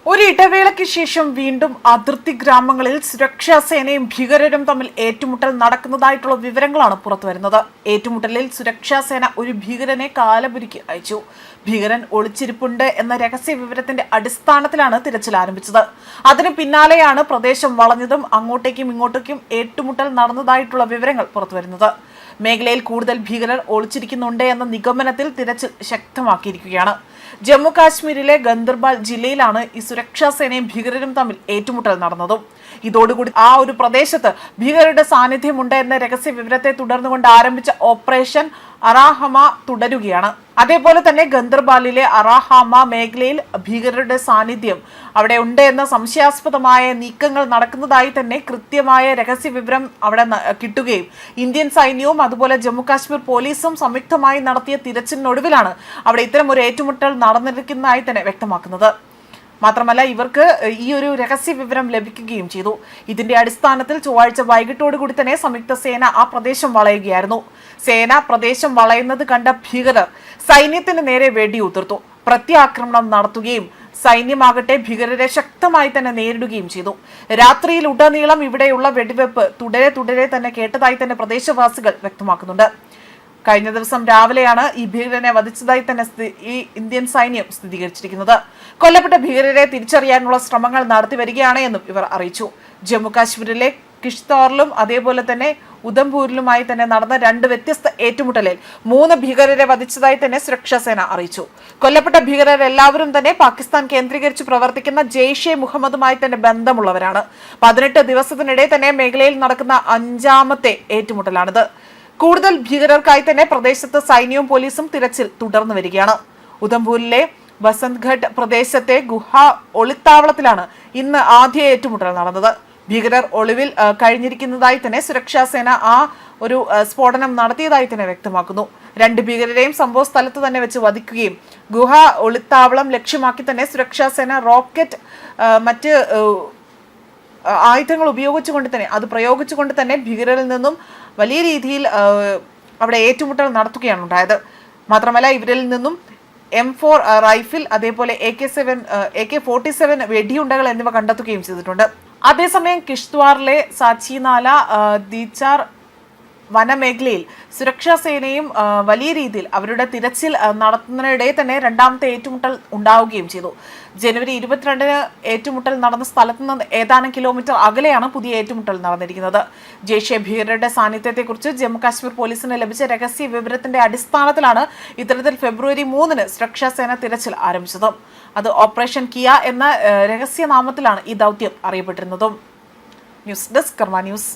ഒരു ഇടവേളയ്ക്ക് ശേഷം വീണ്ടും അതിർത്തി ഗ്രാമങ്ങളിൽ സുരക്ഷാ സേനയും ഭീകരരും തമ്മിൽ ഏറ്റുമുട്ടൽ നടക്കുന്നതായിട്ടുള്ള വിവരങ്ങളാണ് പുറത്തുവരുന്നത്. ഏറ്റുമുട്ടലിൽ സുരക്ഷാ സേന ഒരു ഭീകരനെ കാലപുരിക്ക് അയച്ചു. ഭീകരൻ ഒളിച്ചിരിപ്പുണ്ട് എന്ന രഹസ്യ വിവരത്തിന്റെ അടിസ്ഥാനത്തിലാണ് തിരച്ചിൽ ആരംഭിച്ചത്. അതിന് പിന്നാലെയാണ് പ്രദേശം വളഞ്ഞതും അങ്ങോട്ടേക്കും ഇങ്ങോട്ടേക്കും ഏറ്റുമുട്ടൽ നടന്നതായിട്ടുള്ള വിവരങ്ങൾ പുറത്തുവരുന്നത്. മേഖലയിൽ കൂടുതൽ ഭീകരർ ഒളിച്ചിരിക്കുന്നുണ്ട് എന്ന നിഗമനത്തിൽ തിരച്ചിൽ ശക്തമാക്കിയിരിക്കുകയാണ്. ജമ്മു കാശ്മീരിലെ ഗന്ദർബാൽ ജില്ലയിലാണ് ഈ സുരക്ഷാ സേനയും ഭീകരരും തമ്മിൽ ഏറ്റുമുട്ടൽ നടന്നതും. ഇതോടുകൂടി ആ ഒരു പ്രദേശത്ത് ഭീകരരുടെ സാന്നിധ്യമുണ്ട് എന്ന രഹസ്യ വിവരത്തെ തുടർന്നുകൊണ്ട് ആരംഭിച്ച ഓപ്പറേഷൻ അറാഹമ തുടരുകയാണ്. അതേപോലെ തന്നെ ഗന്ദർബാലിലെ അറാഹമ മേഖലയിൽ ഭീകരരുടെ സാന്നിധ്യം അവിടെ ഉണ്ട് എന്ന സംശയാസ്പദമായ നീക്കങ്ങൾ നടക്കുന്നതായി തന്നെ കൃത്യമായ രഹസ്യ വിവരം അവിടെ കിട്ടുകയും ഇന്ത്യൻ സൈന്യവും അതുപോലെ ജമ്മു കാശ്മീർ പോലീസും സംയുക്തമായി നടത്തിയ തിരച്ചിലിനൊടുവിലാണ് അവിടെ ഇത്തരം ഒരു ഏറ്റുമുട്ടൽ നടന്നിരിക്കുന്നതായി തന്നെ വ്യക്തമാക്കുന്നത്. മാത്രമല്ല ഇവർക്ക് ഈ ഒരു രഹസ്യ വിവരം ലഭിക്കുകയും ചെയ്തു. ഇതിന്റെ അടിസ്ഥാനത്തിൽ ചൊവ്വാഴ്ച വൈകിട്ടോടുകൂടി തന്നെ സംയുക്ത സേന ആ പ്രദേശം വളയുകയായിരുന്നു. സേന പ്രദേശം വളയുന്നത് കണ്ട ഭീകരർ സൈന്യത്തിന് നേരെ വെടിയുതിർത്തു. പ്രത്യാക്രമണം നടത്തുകയും സൈന്യമാകട്ടെ ഭീകരരെ ശക്തമായി തന്നെ നേരിടുകയും ചെയ്തു. രാത്രിയിൽ ഉടനീളം ഇവിടെയുള്ള വെടിവെപ്പ് തുടരെ തന്നെ കേട്ടതായി തന്നെ പ്രദേശവാസികൾ വ്യക്തമാക്കുന്നുണ്ട്. കഴിഞ്ഞ ദിവസം രാവിലെയാണ് ഈ ഭീകരനെ വധിച്ചതായി തന്നെ ഈ ഇന്ത്യൻ സൈന്യം സ്ഥിരീകരിച്ചിരിക്കുന്നത്. കൊല്ലപ്പെട്ട ഭീകരരെ തിരിച്ചറിയാനുള്ള ശ്രമങ്ങൾ നടത്തി വരികയാണ് എന്നും ഇവർ അറിയിച്ചു. ജമ്മു കാശ്മീരിലെ കിഷ്ത്വാറിലും അതേപോലെ തന്നെ ഉധംപൂരിലുമായി തന്നെ നടന്ന 2 വ്യത്യസ്ത ഏറ്റുമുട്ടലിൽ 3 ഭീകരരെ വധിച്ചതായി തന്നെ സുരക്ഷാ സേന അറിയിച്ചു. കൊല്ലപ്പെട്ട ഭീകരരെല്ലാവരും തന്നെ പാകിസ്ഥാൻ കേന്ദ്രീകരിച്ച് പ്രവർത്തിക്കുന്ന ജെയ്ഷെ മുഹമ്മദുമായി തന്നെ ബന്ധമുള്ളവരാണ്. 18 ദിവസത്തിനിടെ തന്നെ മേഖലയിൽ നടക്കുന്ന 5ാമത്തെ ഏറ്റുമുട്ടലാണിത്. കൂടുതൽ ഭീകരർക്കായി തന്നെ പ്രദേശത്ത് സൈന്യവും പോലീസും തിരച്ചിൽ തുടർന്നു വരികയാണ്. ഉധംപൂരിലെ വസന്ത്ഘട്ട് പ്രദേശത്തെ ഗുഹ ഒളിത്താവളത്തിലാണ് ഇന്ന് ആദ്യ ഏറ്റുമുട്ടൽ നടന്നത്. ഭീകരർ ഒളിവിൽ കഴിഞ്ഞിരിക്കുന്നതായി തന്നെ സുരക്ഷാ സേന ആ ഒരു സ്ഫോടനം നടത്തിയതായി തന്നെ വ്യക്തമാക്കുന്നു. 2 ഭീകരരെയും സംഭവ സ്ഥലത്ത് തന്നെ വെച്ച് വധിക്കുകയും ഗുഹ ഒളിത്താവളം ലക്ഷ്യമാക്കി തന്നെ സുരക്ഷാ സേന റോക്കറ്റ് മറ്റ് ആയുധങ്ങൾ പ്രയോഗിച്ചുകൊണ്ട് തന്നെ ഭീകരരിൽ നിന്നും വലിയ രീതിയിൽ അവിടെ ഏറ്റുമുട്ടൽ നടത്തുകയാണ് ഉണ്ടായത്. മാത്രമല്ല ഇവരിൽ നിന്നും M4 റൈഫിൽ അതേപോലെ AK-47 വെടിയുണ്ടകൾ എന്നിവ കണ്ടെത്തുകയും ചെയ്തിട്ടുണ്ട്. അതേസമയം കിഷ്ത്വാറിലെ സാച്ചിനാല ദീച്ചാർ വനമേഖലയിൽ സുരക്ഷാ സേനയും വലിയ രീതിയിൽ അവരുടെ തിരച്ചിൽ നടത്തുന്നതിനിടെ തന്നെ 2ാമത്തെ ഏറ്റുമുട്ടൽ ഉണ്ടാവുകയും ചെയ്തു. ജനുവരി 22-ന് ഏറ്റുമുട്ടൽ നടന്ന സ്ഥലത്ത് നിന്ന് ഏതാനും കിലോമീറ്റർ അകലെയാണ് പുതിയ ഏറ്റുമുട്ടൽ നടന്നിരിക്കുന്നത്. ജെയ്ഷെ ഭീകരരുടെ സാന്നിധ്യത്തെക്കുറിച്ച് ജമ്മു കാശ്മീർ പോലീസിന് ലഭിച്ച രഹസ്യ വിവരത്തിന്റെ അടിസ്ഥാനത്തിലാണ് ഇത്തരത്തിൽ ഫെബ്രുവരി 3-ന് സുരക്ഷാ സേന തിരച്ചിൽ ആരംഭിച്ചത്. അത് ഓപ്പറേഷൻ കിയ എന്ന രഹസ്യനാമത്തിലാണ് ഈ ദൗത്യം അറിയപ്പെട്ടിരുന്നതും. ന്യൂസ് ഡെസ്ക് കർമ്മ ന്യൂസ്.